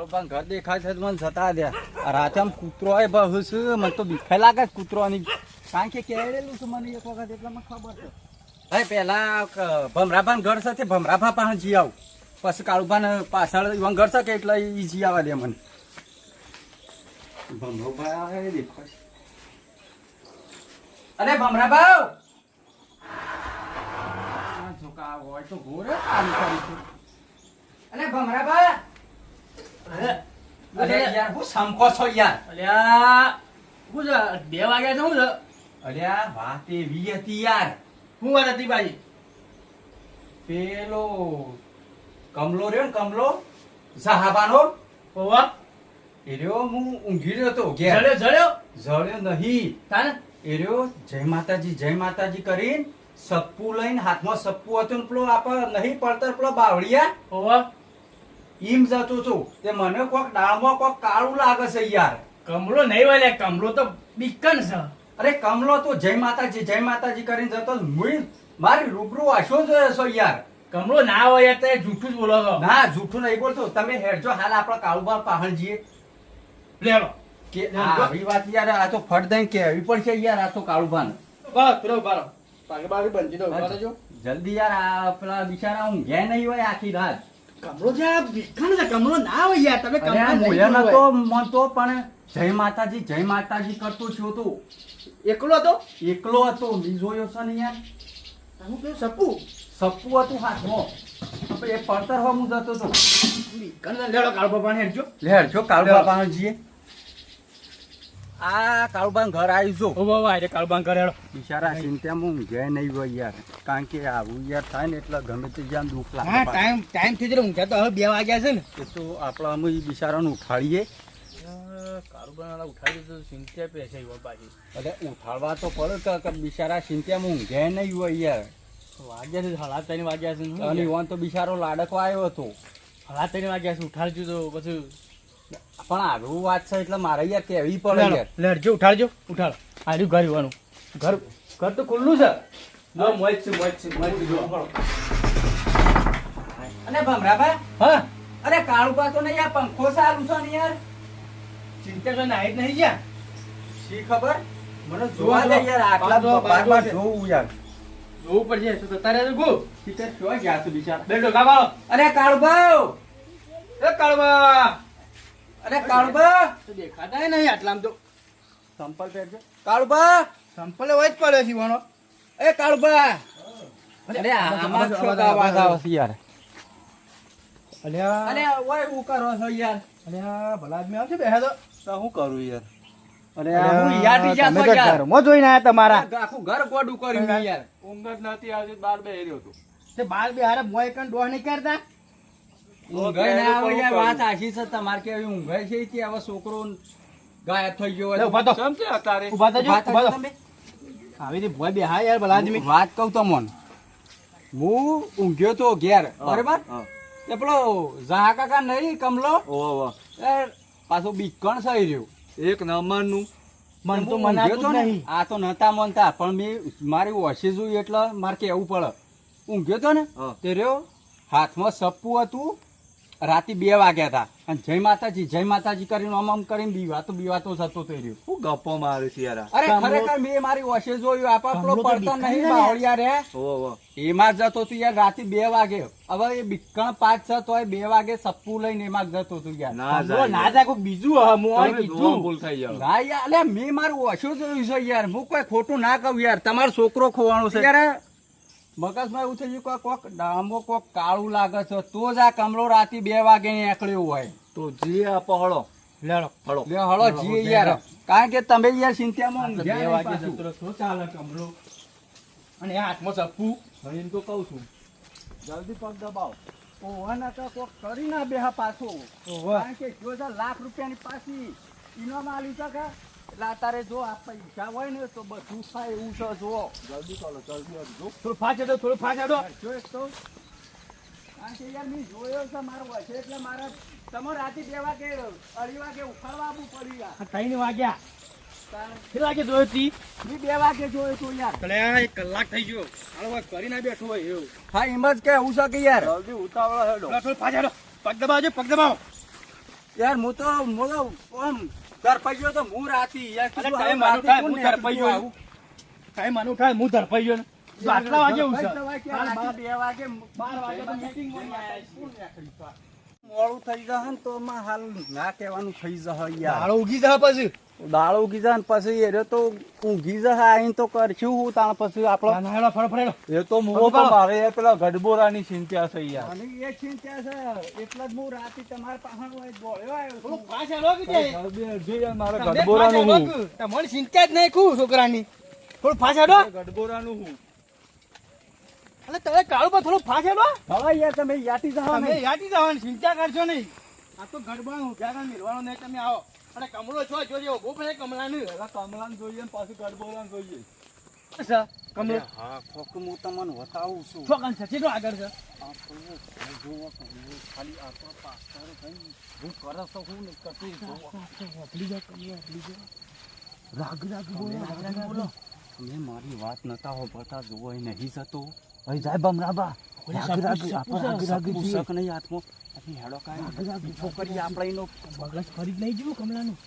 કાળુબા ઘર દેખાય છે મને જતા દે. રાતે આમ કૂતરો હોય બસ મને તો બીખાય લાગે કૂતરોની. કારણ કે કહેરેલું છે મને એક વખત એટલે મને ખબર છે. ભાઈ પેલા ભમરાભાન ઘર છે તે ભમરાભા પાસે જી આવું. પછી કાળુબાને પાછળ ઈવન ઘર છે કે એટલે ઈ જી આવવા દે મને. ભમરોભાઈ દેખાય. અરે ભમરાભાવ છોકરા હોય તો ઘોરે કામ કરીશું. અરે ભમરાભા અરે યાર હું સમકો છો યાર. અલ્યા શું છે 2 વાગ્યા છે શું છે? અલ્યા વાત એવી હતી યાર. શું વાત હતી ભાઈ? પેલો કમલો રહ્યો ને કમલો સાહાબાનો ઓવા એ રહ્યો હું ઊંઘી રહ્યો હતો ઘેર. જળ્યો નહીં તાને એ રહ્યો જય માતાજી કરીને સપ્પુ લઈને હાથમાં સપ્પુ હતું ને પેલો આપણે નહીં પડતર પેલો બાવળિયા ઓવા ઈમ જતો છું તે મને કોક ડાળમાં કોક કાળું લાગે છે યાર. કમળો નહીં વાલે કમળો તો બીકન છે. અરે કમલો તો જય માતાજી કરીને જતો હું મારી રૂબરૂ આશો જોયો છો યાર. કમળો ના હોય યાર તે જૂઠું જ બોલો છો. ના જૂઠું નહીં બોલતો. તમે હેડજો હાલ આપણા કાળુબા પાહણ જઈએ લેલો કે આવી વાત યાર. આ તો ફટ દઈ કેવી પડશે યાર. આ તો કાળુબા ને બસ પેલો બારો પાગે બાગે બંધી દો ઉભા રહેજો. જલ્દી યાર. આ પેલા બિચારા ઊંઘ્યા નહીં હોય આખી રાત. કમળો જે આ બીકન છે કમળો ના હોય યાર તમે અરે કમળો મોયા નહીં નતો હોય. મનતો પણ જય માતાજી કરતો છો તો એકલો તો એકલો હતો. મી જોયો છે ને યાર. હું પેલું સપુ સપ્પુ હતું હાથમાં. આપણે એ પડતર હો હું જતો હતો. બીકન લેડો કાળો બાપા ને હેડજો. લેર જો કાળુબા પાસે જઈએ. આ કાળુબા ઘર આવી જો. ઓ બાબા અરે કાળો બાપા કરેડો. બિચારા ચિંતામાં ઊંઘ્યા નહીં હોય યાર. કારણ કે આવું યાર થાય ને એટલે ગમે તે જ્યાં દુઃખ હા લાગે. ટાઈમ થઈ જરો ઊંઘ્યા તો હવે 2 વાગ્યા છે ને. એ તો આપણે અમે ઈ બિચારાને ઉઠાડીએ. કાળુબાના ઉઠાડી તો ચિંતા પેસે હોય બાજી. એટલે ઉઠાડવા તો પડે કે બિચારા ચિંતામાં ઊંઘ્યા નહીં હોય યાર. વાગ્યા છે 3:30 વાગ્યા છે. અને ઈવન તો બિચારો લાડકો આવ્યો હતો. 3:30 વાગ્યા છે ઉઠાડજો તો પછી પણ આવું વાત છે એટલે મારે યાર કેવી પડે યાર. લેડજો ઉઠાડજો ઉઠાડો. આર્યું ઘર વાનું ઘર તો ખુલ્લું છે. જો મોજ છે જો. અને ભમરાભાઈ હા અરે કાળુબા તો નહીં. આ પંખો ચાલુ છે ને યાર. ચિંતા તો નાઈટ નહીં ગયા. શી ખબર મને જોવા દે યાર. આટલા બાર જોવું યાર. જોવું પડશે તો તારે ગો ટીચર ક્યાં ગયા તું બિચારા. બેઠો ગાવાળો. અરે કાળુબા એ કાળબા અરે કાળુબા તો દેખાતા નહીં આટલામ તો. સંપલ પહેરજો. કાળુબા સંપલે હોય જ પડ્યો છે વણો. એ કાળુબા અરે આમાં શું અવાજ આવે છે યાર. અલ્યા અરે ઓય હું કરો છો યાર. અલ્યા ભલા આદમી આવશે બેહે તો શું કરું યાર. અરે હું હું યાર ટીજા તમે છો તો યાર. ઘરમાં જોઈને આયા તમારા. આખું ઘર ગોડું કર્યું મેં યાર. ઊંઘ જ નથી આવતી બાર બેહી હતો. તે બાર બે હારે મોય કન ડોહ નહીં કરતા. ઊંઘાઈ ના આવે યાર. વાત આશી છે તમારે કે ઊંઘાઈ છે કે હવે છોકરો ગાયબ થઈ ગયો હોય. ઉભા તો સમજે અત્યારે ઉભા થજો, ઉભા થજો ઉભા થો. તમે. આવી રીતે ભોય બેહા યાર ભલા આદમી. હું વાત કહું તમને. હું ઊંઘ્યો તો ઘેર બરાબર. એ પેલો જહા કાકા નહીં કમલો એ પાછો બીકણ થઈ રહ્યો એક નંબર નું. મન તો હું ઊંઘ્યો મનાતું તો જ ને. નહીં. આ તો નતા માનતા પણ મેં મારી ઓછી જોયું એટલે મારે કેવું પડે. ઊંઘ્યો તો ને હા. તે રહ્યો હાથમાં સપ્પુ હતું. રાતે 2 વાગ્યા હતા અને જય માતાજી કરીને આમ કરીને બીવાતો જતો થઈ રહ્યો. હું ગપ્પો મારું છું યાર. અરે કમલો- ખરેખર મેં મારી ઓછે જોયું. આપા પેલો કમલો તો પડતો બીકણ નહીં છે ને બાવળિયા રે ઓહો એમાં જ જતો તું યાર. રાતે 2 વાગે. હવે એ બીકણ 5-6 તોય 2 વાગે સપ્પુ લઈને એમાં જ જતો તું યાર. ના કમલો ના જાય કોઈ બીજું હ હું આ તમે કીધું. ભૂલ થઈ જાવ. ના યાર અલ્યા મેં મારું ઓછું જોયું છે યાર. હું કોઈ ખોટું ના કહું યાર. તમારો છોકરો ખોવાનો છે યાર. મગજમાં એવું થઈ ગયું કે કોક ડામો કોક કાળું લાગે છે તો જ આ કમળો રાતે 2 વાગે નીકળ્યો હોય. તો જી આ પહોળો લેડો હળો. લે હળો જીએ યાર. કારણ કે તમે યાર ચિંતામાં આ તો ઊંઘ્યા 2 નહીં વાગે પાછું. જતો રહ્યો. શું ચાલે કમલો? અને આ હાથમાં ચપ્પુ એમ તો કહું છું. જલ્દી પગ દબાવો. ઓહના તો કોક કરી ના બેહા પાછો. ઓહો. કારણ કે જો તો લાખ રૂપિયાની પાછી ઇનામ આલી શકે એટલે અત્યારે જો આ પૈસા હોય ને તો બધું થાય એવું છે. જો જલ્દી કરો જલ્દી હટજો. થોડું ફાચ હેડો. જો એક તો કારણ કે યાર મેં જોયો છે મારો વચ્ચે એટલે મારે તમે રાતે 2 વાગે 2:30 વાગે ઉખાડવા આવવું પડ્યું યાર. આ 3 વાગ્યા. કારણ કેટલા વાગે જોયો તી? મેં 2 વાગે જોયો તો યાર. એટલે આ 1 કલાક થઈ ગયો. હાલો હવે કરી ના બેઠો હોય એવું. હા એમ જ કે એવું છે કે યાર. જલ્દી ઉતાવળા હેડો. થોડું ફાચ હેડો. પગ દબાવજો પગ દબાવો. યાર હું તો આમ ધરપૈયો તો હું રાતી યાર અરે કીધું ટાઈમ હવે માનું રાતે થાય, કોણ હું નેકળ્યું આવું? ધરપાઈ ગયો. ટાઈમ માનું થાય, હું ધરપાઈ ગયો ને. તો આટલા વાગે હું છે? બે વાગે 12 વાગે તો meeting માં આયા. મોડું થઈ જશે ને તો માં હાલ ના કહેવાનું થઈ જશે યાર દાડો ઉગી જાય પછી. દાળ ઉગી જાય ને પછી એ તો ઊંઘી જશે આઈને તો કરશું હું તાણ પછી આપણો ના, હેડો, ફટાફટ હેડો. એ તો મુઓ તો મારે યાર પેલા ગઢબોરાની ચિંતા છે યાર. અને એ ચિંતા છે એટલે જ હું રાતે તમારા પાસે દોડ્યો આવ્યો છું. થોડું ફાસ હેડો કે તે. ગરબે અડધી યાર મારે તમે ગઢબોરાનું ફાસ હું. હેડો કે. તમારી ચિંતા જ નહીં કું છોકરાની. થોડું ફાસ હેડો. ગઢબોરાનું હું. અલે તમે કાળુ પર થોડું ફાસ હેડો. હવે યાર તમે યાટી જાઓ તમે ને યાદી જવાની ચિંતા કરશો નહીં. આ તો ગડબડનું ક્યાં મિલવાનો નહીં. તમે આવો અને કમળો છો જોજો ઉભો પડે કમળાનું. પેલા કમલાને જોઈએ ને પાછું ગઢબોરાને જોઈએ. સર કમળો હા ફોક હું તમને બતાવું છું છોકરા છે કેટલો આગળ છે. આ પેલો ભાઈ જોવો કે હું ખાલી આપણો પાસ્ટર ભાઈ હું કરે તો હું નહીં કરતી જોવો. બોલો તમે મારી વાત નતા હો બતા જોવો એ નહીં જતો ભાઈ જાય બમરાબા શક નહીં હાથમાં પછી હેડો કાંઈ છોકરી આપણે એનો બગસ ફરી જ નહીં જેવું કમળાનું.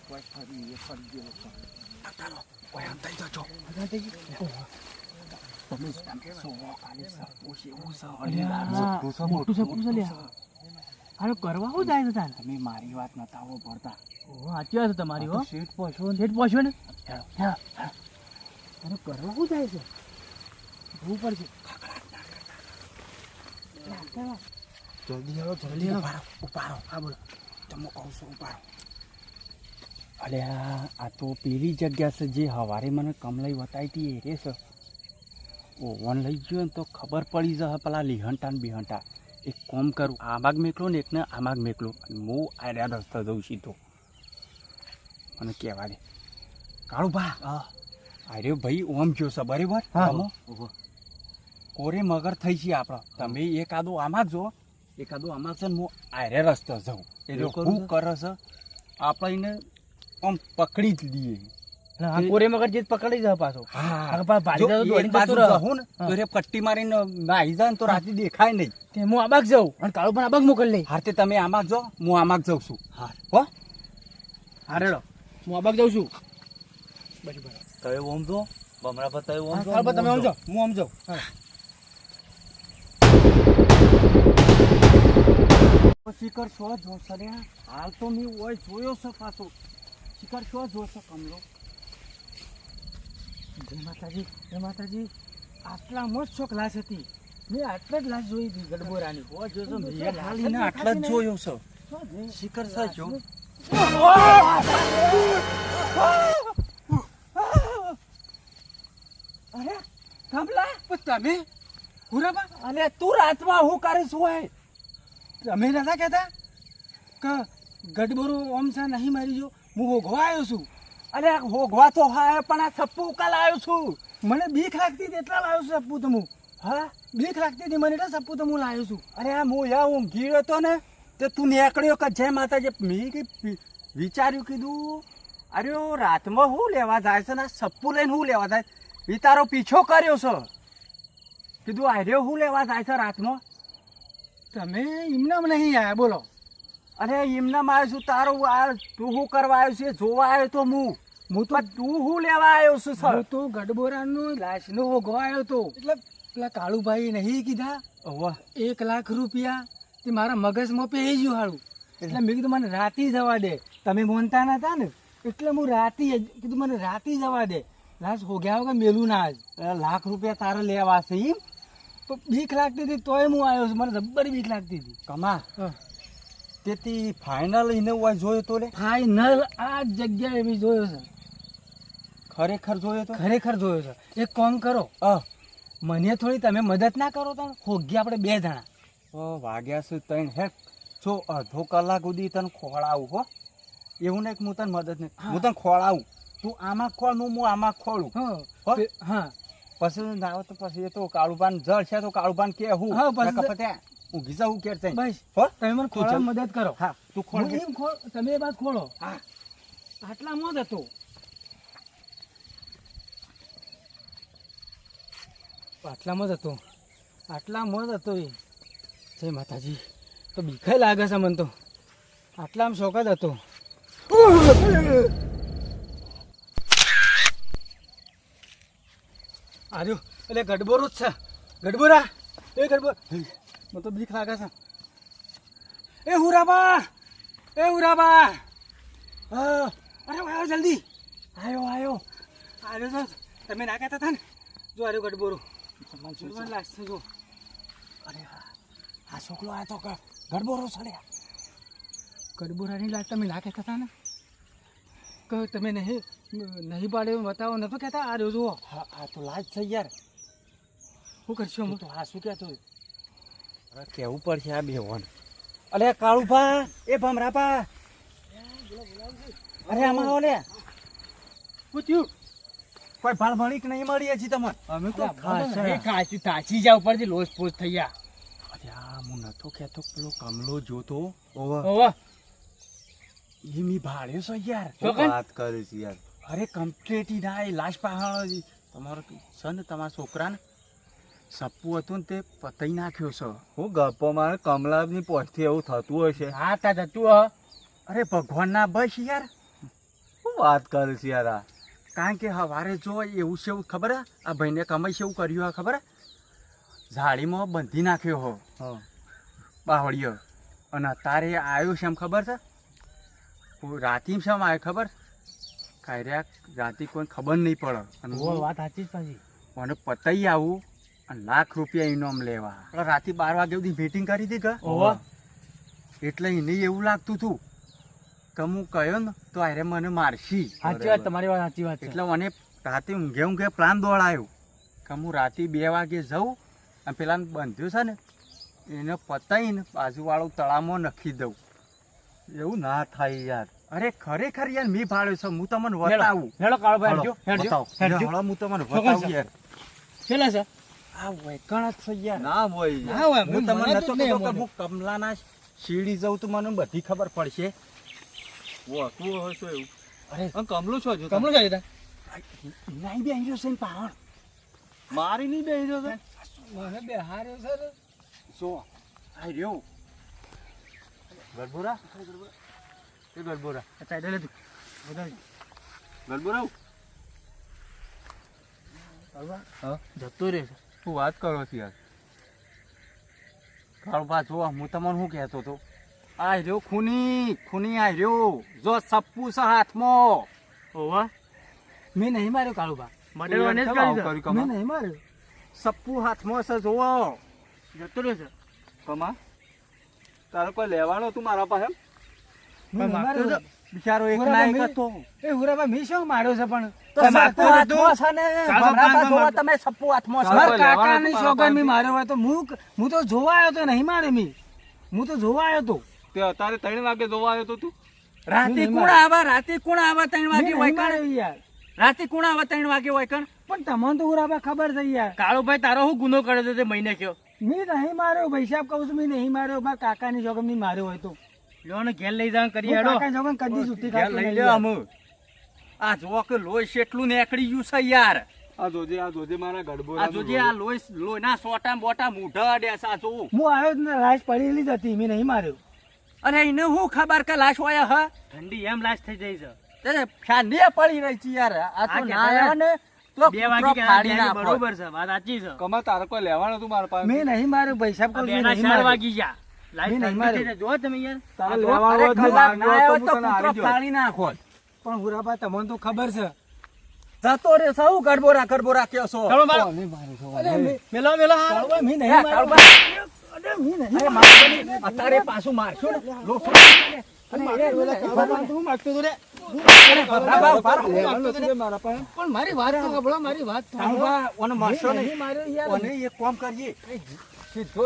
કોઈ ફરી એ ફરી ગયો છે. ચાલો કોઈ આમ થઈ જજો તમે જોવો ખાલી સપોસ એવું છે હળેલા મોટું સપનું છે લ્યા. અરે કરવા શું જાય છે તાને? તમે મારી વાત નતા હો પડતા ઓહો સાચી વાત છે તમારી હો. શેઠ પહોંચો શેઠ પહોંચ્યો ને. હેડો અરે કરવા શું જાય છે? જોવું પડશે. જલ્દી હેડો જલ્દી ઉપાડો હા બોલો તમે કહું છું ઉપાડો અલે આ તો પેલી જગ્યા છે જે હવારે મને કમલાઈ બતાવી હતી એ રે છે ઓવન લઈ ગયો ને તો ખબર પડી જશે પેલા લીહંટા ને બિહંટા એક કોમ કરું આમાગ મેકલો ને એકને આમાગ મેકલો હું આડ્યા રસ્તા જઉં સીધો મને કહેવા દે કાળું ભા અરે ભાઈ ઓમ જો છે બરાબર હા. કોરે મગર થઈ છે આપણો તમે એકાદો આમાં જો એકાદો આમાં છે ને હું આરે રસ્તો જાઉં એટલે એવું કરું શું છે? કરે છે આપણે એને આમ પકડી જ લઈએ હા કોરે મગર જે પકડી જાય પાછો. હા ભારી જો જાય તો એક દોડીને બાજુ જતો રહે. જાઉં ને તો રે પટ્ટી મારીને નાહી જાય ને તો રાતે દેખાય નહીં તે હું આબાગ જાઉં અને કાળુ પણ આબાગ મોકલી લઈ. હાર તે તમે આમાં જો હું આમાં જાઉં છું હા હો હા રેડો હું આબાગ જાઉં છું. બરાબર. તય ઓમ જો બમરા પર તય ઓમ જો કાળુ તમે આમ જાઓ હું આમ જાઉં. હા શિખર શો જોશે રે હાલ તો મેં ઓય જોયો છે પાછો શિખર શો જોશે કમલો જય માતાજી આટલામાં જ છો ક્લાસ હતી. મેં આટલા જ લાશ જોઈ હતી ગડબોરાની. હો જોજો મેં હાલીને આટલા જ જોયો છે શિખર સાચો અરે કમલા તમે હુરાબા અરે તું રાતમાં હું કરીશ હોય તમે નતા કહેતા કે ગડબોરો ઓમ સા નહીં મારી જો હું હોગવા આવ્યો છું. અરે હોગવા તો હા પણ આ સપ્પુ કાલ આવ્યો છું મને બીક લાગતી હતી એટલા લાવ્યો છું સપ્પુ તો હું. હા બીક લાગતી હતી મને એટલે સપ્પુ તો હું લાવ્યો છું. અરે આ હું યા ઊંઘી રહ્યો હતો ને તે તું નીકળ્યો કે જય માતાજી મેં કઈ વિચાર્યું કીધું અરે રાતમાં શું લેવા જાય છે ને આ સપ્પુ લઈને શું લેવા જાય એ તારો પીછો કર્યો છે કીધું આર્યો શું લેવા જાય છે રાતમાં તમે એમનામ નહીં આયા બોલો. અરે એમના આવ્યો છું તારું આ તું શું કરવા આવ્યો છે જોવા આવ્યો તો હું તો તું શું લેવા આવ્યો છું સર હું તો ગડબોરાનું લાશનો હોગવા આવ્યો તો એટલે પેલા કાળુભાઈ નહીં કીધા 1 લાખ રૂપિયા તે મારા મગજમાં પેઈ ગયું હારું. એટલે મેં કીધું મને રાતી જવા દે. તમે મોનતા નતા ને એટલે હું રાતી કીધું મને રાતી જવા દે. લાશ હોગ્યા વગર મેલું ના આજ. લાખ રૂપિયા તારે લેવા છે એમ તો બીક લાગતી હતી તોય હું આવ્યો છું. મને જબ્બર બીક લાગતી હતી. કમા તેથી ફાઇનલ એને હોય જોયો તો લે ફાઈનલ આ જ જગ્યાએ બી જોયો છે. ખરેખર જોયો તો ખરેખર જોયો છે. એક કામ કરો મને થોડી તમે મદદ ના કરો તો હોગ્યા આપણે 2 જણા. વાગ્યા છે ત્રણ હે જો અડધો કલાક સુધી તને ખોળાવું હો એવું નહીં કે હું તને મદદ નહીં હું તને ખોળાવું તું આમાં ખોળ હું આમાં ખોળું હો? હા પછી ના તો પછી એ તો કાળુબાન જળ છે તો કાળુબાન કે હું હા, પછી ત્યાં હું ઘીસા હું કેર બસ હો તમે મને ખોળવામાં મદદ કરો. હા તું ખોળ હું એમ ખોળ તમે એ બાદ ખોળો. હા આટલામાં જ હતો. આટલામાં જ હતો એ. જય માતાજી તો બીકાય લાગે છે મને તો. આટલામાં શોખ જ હતો. આર્યો એટલે ગડબોરો જ છે. ગડબોરા એ ગડબો મને તો બીક લાગે છે. એ હુરાબા હા અરે આવ્યો જલ્દી આવ્યો તો તમે ના કહેતા હતા ને જો આર્યો ગડબોરો મને લાગશે જો. અરે આ છોકરો આ તો ગડબોરો સડ્યા. ગડબોરાની લાગ તમે ના કહેતા હતા ને કે તમે નહીં પાડ્યો બતાવો નતો કહેતા. આ રહ્યો જુઓ. હા તો લાજ છે યાર. શું કરશો હું તો? હા શું કહેતો? અરે કેવું પડશે આ બેવાન. અલે કાળુભા એ ભમરાપા અરે આમાં આવો લે. શું થયું? કોઈ ભાળ મળી કે નહીં મળી હજી તમને? અમે તો થાચી જાવ પડતી લોસ પોસ થઈ ગયા. અરે આ હું નતો કહેતો પેલો કમલો જોતો ઓવા એ મી ભાળ્યો છો યાર. શું કન? વાત કરે છે યાર. અરે કમ્પ્લીટ ના એ લાશ પહાડો તમારો છે ને તમારા છોકરાને સપ્પુ હતું ને તે પતાઈ નાખ્યો છે. હું ગપ્પો મારે કમલાની પોસ્ટથી એવું થતું હશે. હા તા જતું અરે ભગવાન ના બસ યાર. શું વાત કરે છે યાર આ? કારણ કે હવારે જો એવું છે એવું ખબર હે? આ ભાઈને કમાઈ છે એવું કર્યું હે ખબર હે? ઝાડીમાં બંધી નાખ્યો હો હા બાવળીયો. અને અત્યારે આવ્યો છે એમ ખબર છે? રાતી શેમ આવ્યો ખબર? કાંઈ રાતી કોઈ ખબર નહીં પડે. અને વાત સાચી જ પાછી. મને પતાઈ આવું અને ₹1,00,000 ઇનામ લેવા. રાતે 12 વાગ્યા સુધી મીટિંગ કરી હતી કે એટલે એને એવું લાગતું હતું કે હું કહ્યો ને તો અરે મને મારશી. સાચી વાત તમારી વાત સાચી વાત. એટલે મને રાતે ઊંઘે પ્લાન દોડાયો કે હું રાતે 2 વાગે જાઉં અને પેલા બંધ્યો છે ને એને પતાઈને બાજુવાળું તળાવમાં નખી દઉં. એવું ના થાય યાર. અરે ખરેખર યાર મેં ભાળ્યો છે. હું તમને બતાવું. હેડો કાળુભાઈ હળો, હેડજો બતાવો. હળો, હું તમને બતાવું યાર. છેલ્લા છે આ વૈકણ જ છે યાર. ના હોય યાર. ના હોય હું તમને નતો નહીં કહેતો કે હું કમલાના શીડી જાઉં તો મને બધી ખબર પડશે. વો તું હશો એવું. અરે અને કમલો છો જો કમળું જાય નહીં બી આવી છે ને પહાડ. મારી નહીં બેહી રહ્યો છે. મને બે હાર્યો છે ને. જો આ રહ્યો ગરબોરા એ ગરબોરા ચાલે લે તું ગરબોરા હા જતો રહે છે. શું વાત કરો છો યાર? કાળુભા જો હું તમને શું કહેતો હતો? આ રહ્યો ખૂની આ રહ્યો જો સપ્પુ છે હાથમાં. ઓવા મેં નહીં માર્યો કાળુભા. મર્ડર વાને જ કર્યું છે. મેં નહીં માર્યો. સપ્પુ હાથમાં છે જોવો. જતો રહે છે. કમા તારે કોઈ લેવાનો તું મારા પાસે? મેં નહીં માર્યો. બિચારો એક બરાબર, ના એક મેં- હતો. એ હુરાબા મેં શું માર્યો છે પણ તો તમારે સપ્પુ હાથમાં છે ને ભમરાપા જોવો તમે સપ્પુ હાથમાં છે. મારા કોઈ લેવાનો કાકાની તો સોગન મારા મેં માર્યો હોય તો હું તો જોવા આવ્યો તો નહીં માર્યો મેં. હું તો જોવા આવ્યો તો. તે અત્યારે 3 વાગે જોવા આવ્યો તો તું? રાતે નહીં કોણ આવે 3 વાગે મેં હોય નહીં માર્યો યાર. રાતે કોણ આવે 3 વાગે હોય કણ? પણ તમને તો હુરાબા ખબર છે યાર. કાળુભાઈ તારો શું ગુનો કર્યો હતો તે મહિને કયો? મેં નહીં માર્યો ભાઈ સાહેબ કહું છું મેં નહીં માર્યો. મારા કાકાની સોગન મેં માર્યો હોય તો. લ્યો ને ઘેર લઈ જવાનું કરી હું હેડો. કાકાની સોગન કદી છૂટી ઘેર ખાતો લઈ નહીં લે યાર. અમુ. આ જો કે લોહી શેટલું નીકળી ગયું છે યાર. આ જોજે મારા ગડબોરા. આ જોજે આ લોહીના સોટા બોટા મૂઢા અડ્યા છે આ જો. હું આવ્યો જ ને લાશ પડેલી જ હતી મેં નહીં માર્યો. અરે એને શું ખબર કે લાશ હોય હ? ઠંડી એમ લાશ થઈ જાય છે. તે ફાંદે પડી રહી છે યાર. આ તો આ ના કહેતા આવે ને તો 2 વાગે કૂતરો ફાડી નાખો. બરોબર છે વાત સાચી છે. કમા તારે કોઈ લેવાનો તું મારા પાસે? મેં નહીં માર્યો ભાઈ સાહેબ કહું છું મેં બેના નહીં 4 માર્યો. વાગી ગયા. લાઈટ મેં નહીં ઠંડી માર્યો. થઈ જાય. જો તમે યાર. તારે અરે લેવાનો હોય તો કલાક ના માંગ્યો આવ્યો તો તો હું તને કૂતરો હારી ગયો. ફાડી નાખો. પણ હુરાબા તમને તો ખબર છે. જતો રે સૌ ગડબોરા કયો છો? ચાલો મારો. અરે મેલો હાથ. કાળુભાઈ, મેં નહીં હે, માર્યો. કાળુભાઈ. અરે મેં નહીં અરે માર્યો. મારશો નહીં. અત્યારે પાછું મારશો ને લોકો. અરે કાળુભાઈ, તું મારતો તો રે. ભમરાપા ઉભા રહો. લેવાનો તું મારા પાસે? પણ મારી વાત તો સાંભળો, મારી વાત તો સાંભળો. કાળુભા, ઓને મારશો મેં નહીં. નહીં માર્યો યાર. અને એક કામ કરીએ સીધો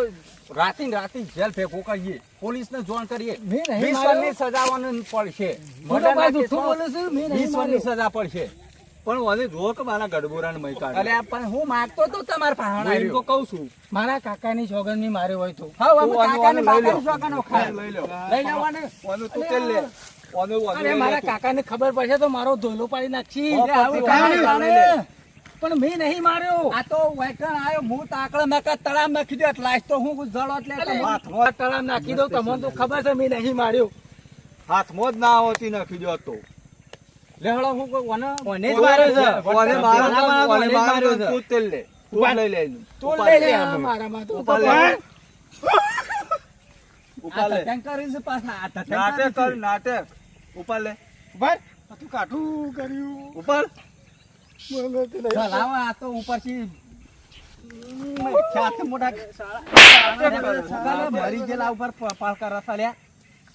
રાતે ને રાતે જેલ ભેગો કરીએ, પોલીસને જોણ કરીએ. મેં નહીં 20 માર્યો. વર્ષની સજાવાનું પડશે. હુરાબા મર્ડરના જૂઠું બોલે છે, મેં નહીં 20 વર્ષની માર્યો. સજા પડશે. પણ મને જો કે મારા ગડબોરાને મય કાઢે. અલ્યા પણ હું માગતો તો તમાર હું પાહણા એમ તો કહું છું. મારા કાકાની સોગન મેં માર્યો હોય તો. હા હવે તું કાકાને આનું લઈ લો. બાપાની સોગાનો ખાય. લઈ લો. લઈ લેવાને. ઓનું તું તેલ લે. ઓનું અરે મારા કાકાને ખબર પડશે તો મારો ધોલો પાડી નાખશી. લે, આવું કાકાને કામ જાણે. કરે. પણ મેં નહીં માર્યો. આ તો વૈકણ આયો, હું તાકડા મેકા તળાવ નાખી દે લાશ તો હું જળો એટલે અરે, તમારો. હાથમાં તળાવ નાખી દઉં તમને તો ખબર છે મેં નહીં માર્યો. હાથમાં જ ના આવતી નાખી દો તો લેહળો હું કોઈ ઓને ઓને જ માર્યો છે. ઓને માર્યો છે, ઓને ઓને જ માર્યો માર્યો છે. છે. તું તેલ લે તું લઈ લે એનું. તું ઉપાડ લઈ લે લે આમાં. મારામાં તો ઉપાડ લે. ઉપાડ લે. ધતંગ કરે છે પાછા આ ધતંગ નાટક કરે કર છે. નાટક ઉપાડ લે ભાઈ આ તું કાઠું કર્યું ઉપાડ મને તે નહીં. ચલાવો આ તો ઉપરથી ખ્યાત મોટા મરી ગયેલા ઉપર પાલકા રસા લ્યા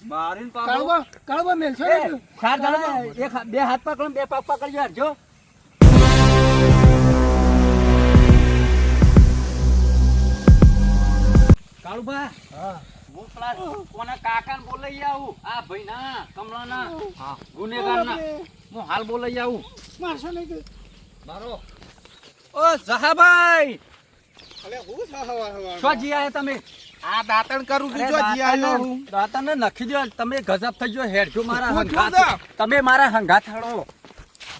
મારીને પાડો. કાળુબા મેલશો ને તું? ચાર જણા એક બે હાથ પકડો બે પગ પકડજો હરજો કાળુબા હું પેલા કોના કાકાને બોલાઈ આવું આ ભાઈના કમલાના ગુનેગારના હું હાલ બોલાઈ આવું મારશો નહીં કે? મારો ઓ જહાભાઈ અલે હું થા હવા હવા. શું જી આયા તમે આ દાંતણ કરું છું અરે જો જી આવ્યો હું. દાંતાને નખી દો તમે ગજબ થઈ ગયો હેડજો મારા હું છું હંગાથ તમે મારા હંગાથ હડો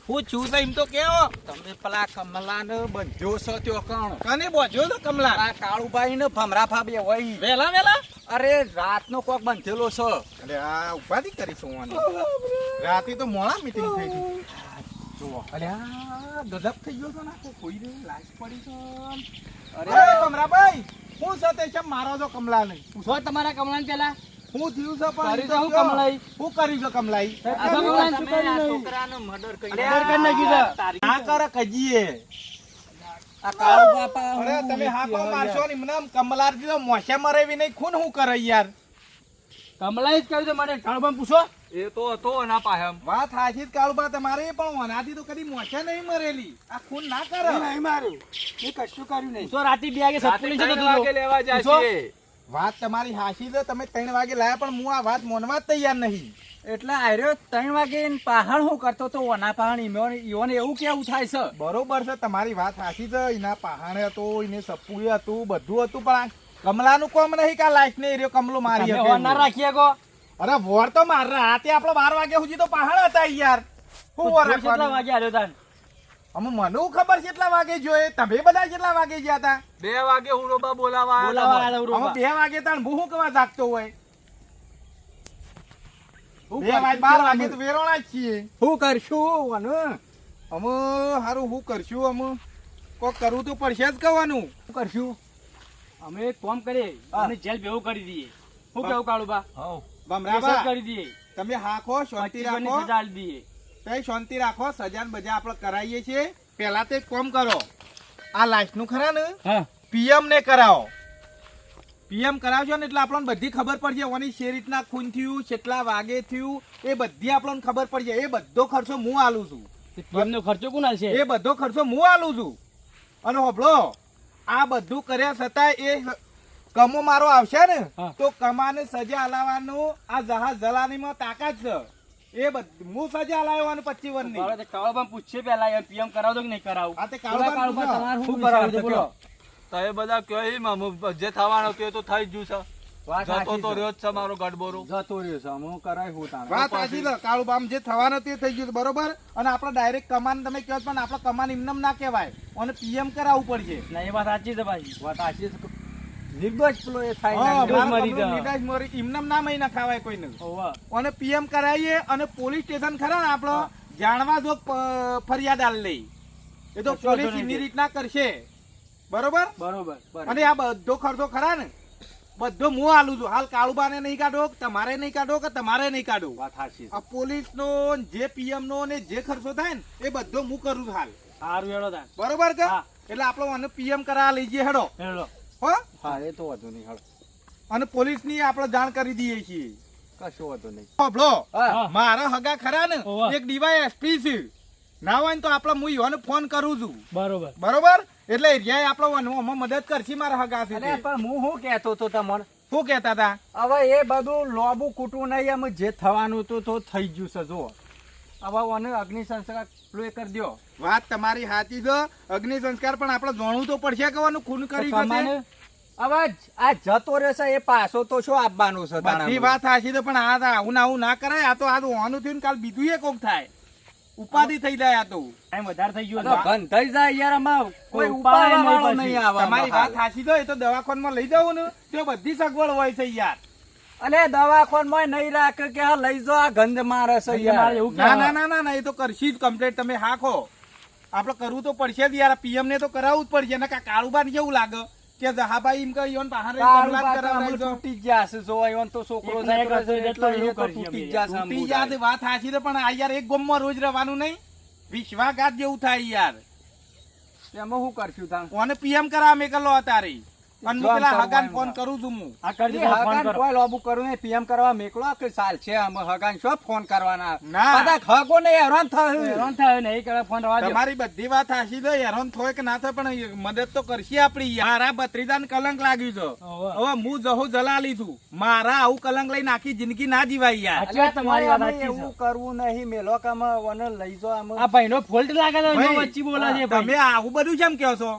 હું છું તો એમ તો કેવો તમે પેલા કમલાને બંધ્યો છો ત્યો કણ કને બોજો તો કમલા આ કાળુભાઈ ને ભમરા ફાબે વઈ વેલા વેલા અરે રાતનો કોક બંધેલો છે અરે આ ઉપાધિ કરીશું આની રાતે તો મોડા મીટિંગ થઈ હતી જુઓ અરે આ ગજબ થઈ ગયો છે ને આખો કોઈ રે લાશ પડી છે અરે કમરાભાઈ હું સાથે છે મારો જો કમલા નહીં પૂછો તમારા કમલાને પેલા. હું થયું છે પણ કરી તો હું કમલાઈ. હું કરી છે કમલાઈ આ તો કમલાને શું તમે આ કર્યું નહીં? છોકરાનો મર્ડર કરી અરે મર્ડર કરી નાખ્યું છે. ના કરે કજીએ આ કાળુ બાપા અરે તમે હા પણ મારશો ને એમને કમલારજી તો મોસે મરેવી નહીં ખૂન હું કરે યાર કમલાએ જ કર્યું છે મને. કાળુબાને પૂછો. એ તો હતો એના પાસે વાત સાચી જ કાળુબા તમારે પણ ઓનાથી તો કદી મોસે નહીં મરેલી આ ખૂન ના કરે મેં નહીં માર્યું મેં કશું કર્યું નહીં. પૂછો રાતે 2 વાગે સત્પુરી જતો હતો. લેવા પૂછો. વાત તમારી હાચી છે તમે 3 વાગે લાયા પણ હું આ વાત મોનવા જ તૈયાર નહીં એટલે આર્યો 3 વાગે એને પહાણ હું કરતો તો ઓના પહાણ ઈવોને એવું કેવું થાય છે બરોબર છે તમારી વાત સાચી છે એના પહાણે હતો એને સપુએ હતું બધું હતું પણ આ કમલાનું કોમ નહીં કે લાઈફ ને એર્યો કમલો મારી તમે શકે હોર ના એવું. રાખીએ કો. અરે વોર તો માર રાતે આપણો 12 વાગ્યા સુધી તો પહાડ હતા યાર હું વોર કેટલા રાખવાનું વાગે આવ્યો તાન? અમે મને ખબર છે કેટલા વાગે જોયે તમે બધા કેટલા વાગે ગયા હતા 2 વાગે હુડોબા બોલાવા બોલાવા આવ્યા હતા અમે ઉરોબા. 2 વાગે તાણ હું શું કરવા જાગતો હોય હું 2 વાગે 12 વાગે તો વેરોણા જ છીએ શું કરશું ઓને અમે હારું શું કરશું અમે કોક કરવું તો પડશે જ કહેવાનું શું કરશું અમે એક કામ કરીએ અને જેલ ભેગું કરી દઈએ. શું કેવું કાળુબા? હવ બમરાબા કેસ જ કરી દઈએ. તમે હાખો શાંતિ 25 ની રાખો સજા આલી દઈએ. તઈ શાંતિ રાખો સજાન બજા આપણે કરાવીએ છીએ પહેલા તો એક કામ કરો આ લાઈફ નું ખરા ને હા. પીએમ ને કરાવો પીએમ કરાવશો ને એટલે આપણને બધી ખબર પડશે ઓની શે રીતના ખૂન થયું કેટલા વાગે થયું એ બધી આપણને ખબર પડશે એ બધો ખર્ચો હું આલું છું એમનો ખર્ચો કોણ આલશે? એ બધો ખર્ચો હું આલું છું અને હોભળો આ બધું કર્યા છતાં એ કમો મારો આવશે ને હા. તો કમાને સજા હલાવવાનું આ જહાજ જલાનીમાં તાકાત છે એ બધું હું સજા હલાવવાનું 25 વર્ષની હવે તો કાળુબાને પૂછીએ પહેલા એમ PM કરાવજો કે નહીં કરાવું? આ તે બોલો કાળુબા કાળુબા, તમારે શું શું કરાવવું છે? કરાવવું બોલો. તમે બધા કયો જે થવાનો કયો તો થઈ જ ગયું વાત સાચી છે. જ છે મારો ગડબોરો જતો રહ્યો છે હું કરાય હું તારે વાત સાચી છે કાળુબામ જે થવાનું તે થઈ ગયું બરોબર અને આપણે ડાયરેક્ટ કમાન તમે કહો છો, પણ આપણે કમાન એમનેમ ના કહેવાય અને પીએમ કરાવવું પડશે ના, એ વાત સાચી છે ભાઈ. વાત સાચી છે નિર્દોષ પેલો એ થાય હા, નિર્દોષ. મારો મરી કમલો જા. નિરાશ મરી એમનેમ ના મહી ના ખાવાય કોઈને ઓવા. અને પીએમ કરાવીએ અને પોલીસ સ્ટેશન ખરા ને આપણો જાણવા જો ફરિયાદ આલ લઈ એ તો કશો પોલીસ વાંધો એની નહીં. રીતના કરશે બરોબર બરોબર. અને આ બધો ખર્ચો ખરા ને બધો હું આલું છું હાલ કાળુબાને નહીં કાઢો કે તમારે નહીં કાઢો કે તમારે નહીં કાઢો વાત સાચી છે. આ પોલીસ નો જે પીએમ નો ને જે ખર્ચો થાય ને એ બધો હું કરું છું હાલ સારું હેડો તાન. બરોબર કે હા. એટલે આપણો મને પીએમ કરાવવા લઈ જઈએ હેડો હેડો. હો હા એ તો વધુ નહીં હાલ અને પોલીસ ની આપણે જાણ કરી દઈએ છીએ કશું વધુ નહીં હોભળો હા. મારા હગા ખરા ને ઓવા. એક ડીવાયએસપી છે ના હોય ને તો આપણે હું ઈવોને ફોન કરું છું બરોબર. બરોબર એટલે એરિયાએ આપણો આમાં મદદ કરશે મારા હગા છે અરે પણ હું શું કહેતો તો તમને શું કહેતા હતા હવે એ બધું લોબુ કૂટવું નહીં એમ જે થવાનું હતું તો થઈ ગયું છે જો હવે ઓને અગ્નિ સંસ્કાર પેલું એ કરી દ્યો વાત તમારી સાચી છે અગ્નિ સંસ્કાર પણ આપણે જાણવું તો પડશે કવાનું ખૂન કરી શકે કમાને હવે આ જતો રહેશે એ પાછો તો શું આપવાનું છે બધી તાણા વાત સાચી છે પણ આ આવું ને આવું ના કરાય આ તો આ તો હોવાનું થયું ને કાલ બીજું એ કોક થાય ઉપાધિ થઈ જાય આ તો ટાઈમ વધારે થઈ ગયો બધું. છે. બંધ થઈ જાય યાર આમાં કોઈ ઉપાય નહીં ઉપાડવાવાળો પછી. નહીં આવે તમારી વાત આમાં. સાચી છે એ તો દવાખાનામાં લઈ જવું ને તો બધી સગવડ હોય છે યાર અલે દવાખાનામાં નહીં રાખે કે આ લઈ જાઓ, આ ગંધ મારે છે મારે યાર. એવું ના કહેવાય. ના ના ના ના એ તો કરશી જ કમ્પ્લેટ તમે હાખો આપણે કરવું તો પડશે જ યાર પીએમ ને તો કરાવવું જ પડશે ને કાળુબા ને કેવું લાગે કે જહાભાઈ એમ કહે ઈવન બહાર કાળું પાછું અમે તૂટી જ જાશે. જો ઈવન તો છોકરો એકલા જતો એકલા રહેશે એટલે એવું એ તો કરશે તૂટી જ અમે. જાશે આમ તૂટી બોલાય. યાદ વાત સાચી છે પણ આ યાર એક ગોમમાં રોજ રહેવાનું નહીં વિશ્વાસઘાત જેવું થાય યાર એમાં શું કરશું તાણ? કોને પીએમ કરાવ મેકલો અત્યારે અને જો આમ પેલા કરવું હગાન એમ ફોન કરો. કરું છું હું આ કરી એ દીધો, ફોન હગાન કરો. કોઈ લોબુ કરવું નહીં, PM કરવા મેકલો કે સાલ છે અમે હગાન શું ફોન કરવાના? ના. બધા હગો ને હેરાન થાય. હેરાન થાય ને, એ કરે ફોન રવા દો. તમારી બધી વાત હાસી છે હેરાન થાય કે ના થાય પણ મદદ તો કરશી આપડી મારા ભત્રીજાને કલંક લાગ્યું છે હોવે. હવે હું જહો જલાલી છું મારા આવું કલંક લઈને આખી જિંદગી ના જીવાય યાર સાચી વાત તમારી વાત અમે સાચી છે. એવું કરવું નહીં, મેલો કે અમે ઓને લઈ જાઓ અમે. આ ભાઈનો ફોલ્ટ લાગે છે, ભાઈ, એનો વચ્ચે બોલે છે ભાઈ. તમે આવું બધું કેમ કહો છો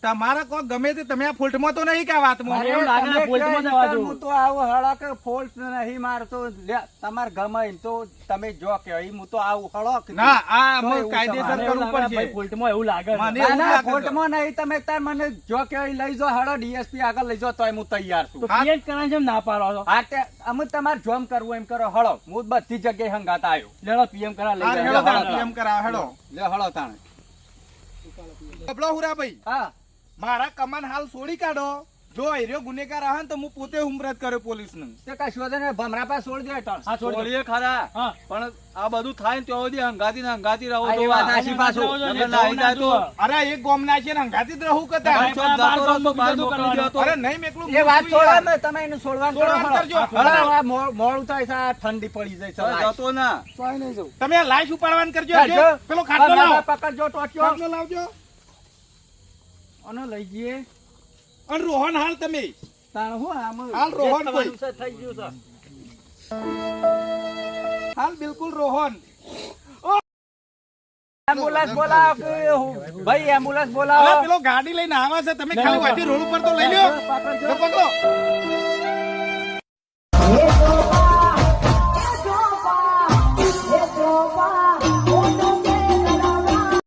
તમારા કોઈ ગમે તે તમે આ ફોલ્ટમાં તો નહીં કે આ વાતમાં અરે, એવું લાગે ને તમે ફોલ્ટમાં કહો જવા કે દો. હું તો આવું હળો કે ફોલ્ટ નહીં મારતો. લે, તમારે ગમે એમ તો તમે જો કે હું તો આવું હળો કે ના આ તો અમે એવું કાયદેસર મને એવું કરવું લાગે, ભાઈ, પડશે ફોલ્ટમાં એવું લાગે છે. મને ના એવું ના લાગે છે. ફોલ્ટમાં નહીં, તમે તાર મને જો કે લઈ જાઓ હળો ડીએસપી આગળ લઈ જાઓ તોય હું તૈયાર છું. તો પીએમ કરવાનું છે, એમ ના પાડો છો? હા તે અમે તમારે જોમ કરવું એમ કરો હળો, હું બધી જગ્યાએ હંગાત આવ્યો. લેડો પીએમ કરા લઈ હાલ જાઓ. હેડો હળો, તાણ હળો. પીએમ કરાવો હેડો લે હળો તાણે. કપડો હુરાભાઈ હા મારા કમાન હાલ છોડી કાઢો જો એરિયો ગુનેગાર આવે ને તો હું પોતે હુમરત કર્યો પોલીસ ને તે કશું વાંધો નહીં, ભમરા પાસે છોડી દે ટાણ. હા, છોડી દો. છોડીએ ખરા હા. પણ આ બધું થાય ને ત્યાં સુધી હંગાતી ને હંગાતી રહો હા, તો એ વાત આ. સાચી પાછું. નકર નાહી જાય તો અરે એક ગોમ ના છે ને હંગાતી જ રહું કતા ભાઈ, છો જતો રહો તો બહાર મોકલી દો તો. અરે નહીં મેકલું એ વાત છોડો ને, તમે એને છોડવાનું કરો, છોડવાનું હળો. કરજો. હળો, આ મોડું થાય છે, આ ઠંડી પડી જાય છે. હવે લાય. જતો ના તોય નહીં જવું. તમે આ લાશ ઉપાડવાનું કરજો કરજો. જો, પેલો ખાટલો ભમરા લાવો પકડજો ટોટિયો. ખાટલો લાવજો અને લઈ જઈએ અને રોહન હાલ તમે તાણ હું આમ હાલ રોહન જે કોઈ. થવાનું છે થઈ ગયું છે. હાલ બિલકુલ રોહન એમ્બ્યુલન્સ બોલાવો કે ભાઈ એમ્બ્યુલન્સ અરે બોલાવો. પેલો ગાડી લઈને આવે છે તમે ખાલી વાંચી રોડ ઉપર તો લઈ લ્યો પકડજો. તો પકડો